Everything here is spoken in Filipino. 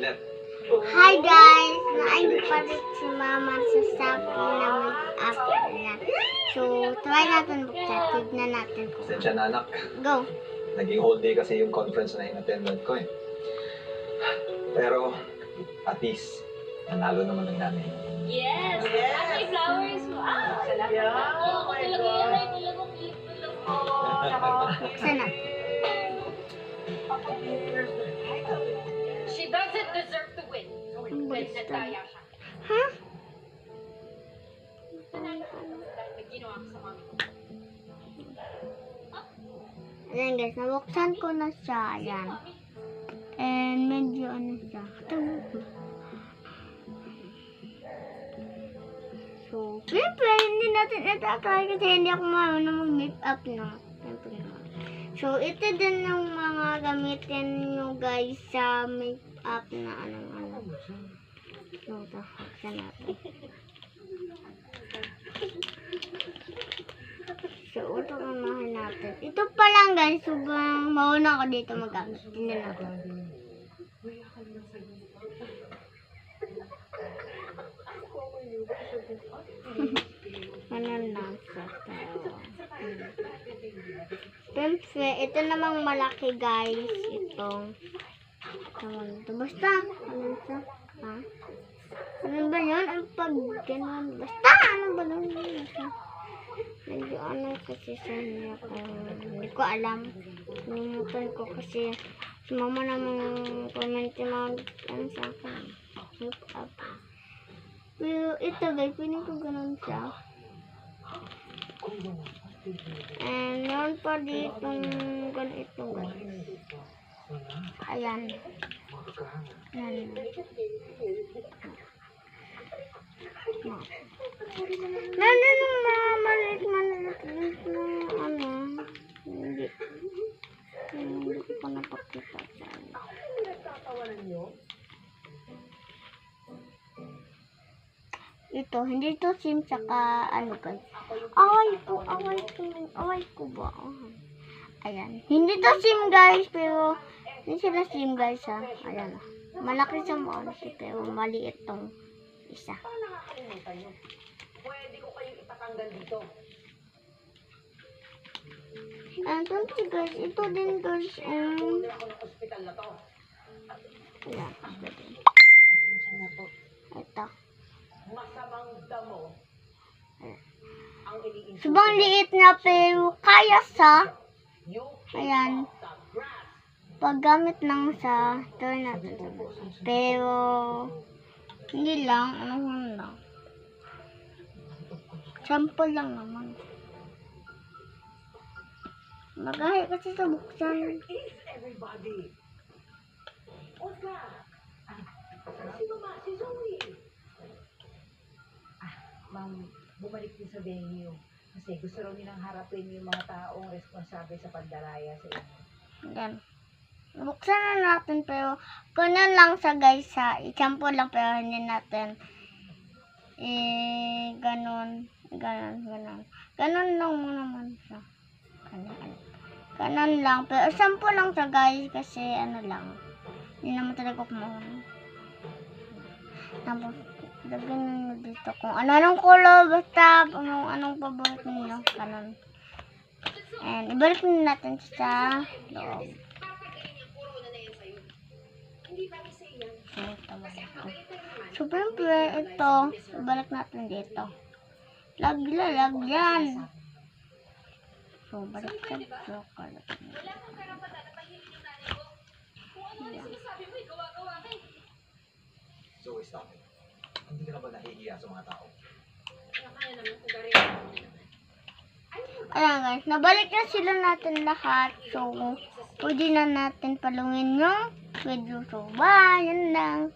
Hi guys! Naayos pa rin si Mama sa sakin na make-up niya. So, try natin buksan. Tignan natin kung. Sensya na anak. Go! Naging whole day kasi yung conference na in-attended ko eh. Pero, at least, nanalo naman ng nanay. Yes! May flowers mo. Salamat. Oo, talaga yan ay talagang ilit mo. Buksan natin. She doesn't deserve to win. When nagdaya siya. Ha? May ginawa ko sa mami ko. Ayan guys, nabuksan ko na siya. Ayan. And medyo ano siya. So, siyempre, hindi natin itatry kasi hindi ako marunong mag-make-up na. Siyempre naman. So, ito din yung mga gamitin nyo guys sa make-up na ano-ano. So, ito, buksan natin. So, ito unahin natin. Ito pa lang guys, sobrang mauna ako dito mag-gamit. Tingnan ako. Ano lang sa tao. Siyempre, ito namang malaki guys. Itong ito. Basta, ano ito? Ha? Ano ba yun? Ang pag ganun. Basta, ano ba yun? Medyo ano kasi sa niya ko. Hindi ko alam. Numutan ko kasi si mama namang comment na ano sa akin. Look up. Pero ito guys, piling ko ganun siya. And meron pa ditong ganito guys. Ayan. Ayan. Meron yung mga maliit na ano. Hindi ko pa napakita sa inyo. Ito, hindi to SIM saka ano guys. Away ko ba? Ayan. Hindi to SIM guys, pero hindi sila SIM guys ha. Ayan. Malaki sa mga pero maliit tong isa. Pwede ko kayong ipatanggal dito. And ito guys, ito din guys. Ako ng ospital na to. Ayan, ito din. Ito. Masamang damo. Ang iniintindi. Subang liit na pero kaya sa. Ayan. Paggamit lang sa turn natin. Pero hindi lang, ano lang. Sample lang naman. Magahi kasi sa buksan. Everybody. Oka. Si Mama, si Zoe. Ma'am, bumalik din sa venue. Kasi gusto raw nilang harapin yung mga taong responsable sa pandaraya sa inyo. Yan. Buksan na natin pero kunan lang sa guys ha. I-sample lang pero hindi natin ganon. Ganon lang mo naman siya. Ganon lang. Pero sample lang sa guys kasi ano lang. Hindi naman talaga kumahan. Tapos, lagyan nyo dito kung anong color. Basta, anong paborito nyo. Ganon. And, ibalik nyo natin sa loob. So, siyempre, ito, ibalik natin dito. Lagyan. So, balik sa joker. So, stop it. Hindi ka na ba nahihiya sa mga tao? Ayan guys, nabalik na sila natin lahat. So, pwede na natin palungin yung video. So, bye! Yan lang.